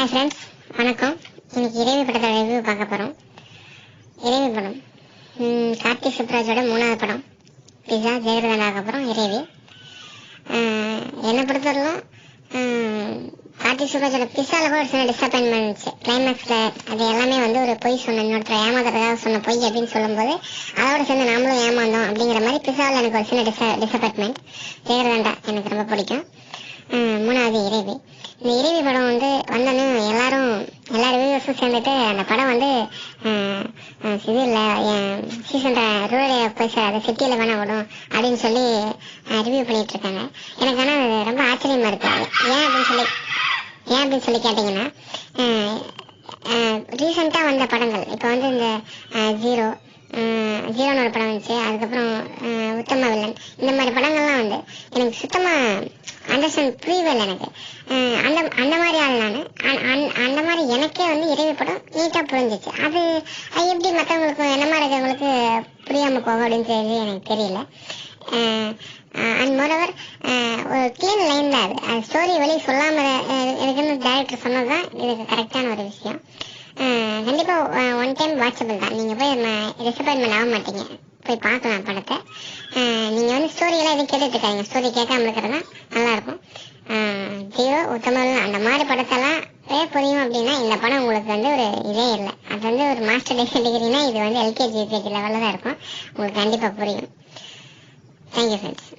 Hi friends, வணக்கம். இன்னைக்கு இறைவி படத்தோட ரிவ்யூ பார்க்க போகிறோம். இறைவி படம் கார்த்திக் சுப்ராஜோட 3வது படம். பிஸா ஜெயலலிதாவுக்கு அப்புறம் இறைவி. என்னை பொறுத்தவரைக்கும் கார்த்திக் சுப்ராஜோட பிஸாவில் கூட ஒரு சில டிசப்பாயின்மெண்ட் இருந்துச்சு. கிளைமேக்ஸில் அது எல்லாமே ஒரு பொய் சொன்ன, இன்னொருத்தர் ஏமாத்துறதாக சொன்ன பொய் அப்படின்னு சொல்லும்போது அதோட சேர்ந்து நாமளும் ஏமாந்தோம் அப்படிங்கிற மாதிரி பிஸாவில் எனக்கு ஒரு சின்ன டிசப்பாயின்மெண்ட். ஜெயலலிதா எனக்கு ரொம்ப பிடிக்கும். 3வது இறைவி. இந்த இறைவி படம் வந்தோன்னு எல்லா ரிவ்யூவர்ஸும் சேர்ந்துட்டு அந்த படம் இது இல்லை, சீசன் ரூரல் போய் அதை சிட்டியில் வேணா விடும் அப்படின்னு சொல்லி ரிவ்யூ பண்ணிட்டு இருக்காங்க. எனக்கு ஆனால் அது ரொம்ப ஆச்சரியமா இருக்கு. ஏன் அப்படின்னு சொல்லி கேட்டிங்கன்னா, ரீசெண்டாக வந்த படங்கள் இப்போ இந்த ஜீரோன்னு ஒரு படம் வந்துச்சு. அதுக்கப்புறம் உத்தம வில்லன், இந்த மாதிரி படங்கள்லாம் எனக்கு சுத்தமாக அண்டர்ஸ்டாண்ட் புரியவே இல்லை. எனக்கு அந்த மாதிரி ஆள் நான் அந்த மாதிரி எனக்கே இறைவி படம் நீட்டாக புரிஞ்சிச்சு. அது எப்படி மற்றவங்களுக்கு என்ன மாதிரி இருக்கவங்களுக்கு புரியாமல் போகும் அப்படின்னு சொல்லி எனக்கு தெரியல. அண்ட் மோரோவர் ஒரு கிளீன் லைன் தான் அது ஸ்டோரி வெளியே சொல்லாமல் இருக்குன்னு டைரக்டர் சொன்னது தான் இதுக்கு கரெக்டான ஒரு விஷயம். கண்டிப்பாக ஒன் டைம் வாட்சபிள் தான். நீங்கள் போய் டிசப்பாயின்மெண்ட் ஆக மாட்டீங்க, போய் பார்க்கலாம் படத்தை. நீங்கள் ஸ்டோரியெல்லாம் எதுவும் கேட்டுட்டு இருக்காங்க, ஸ்டோரி கேட்காம இருக்கிறது தான் நல்லாயிருக்கும். ஜீரோ, உத்தமன் அந்த மாதிரி படத்தெல்லாம் புரியும் அப்படின்னா இந்த படம் உங்களுக்கு ஒரு இதே இல்லை. அது ஒரு மாஸ்டர் டிகிரினா இது எல்கேஜி யூகேஜி லெவலில் தான் இருக்கும். உங்களுக்கு கண்டிப்பாக புரியும். Thank you friends.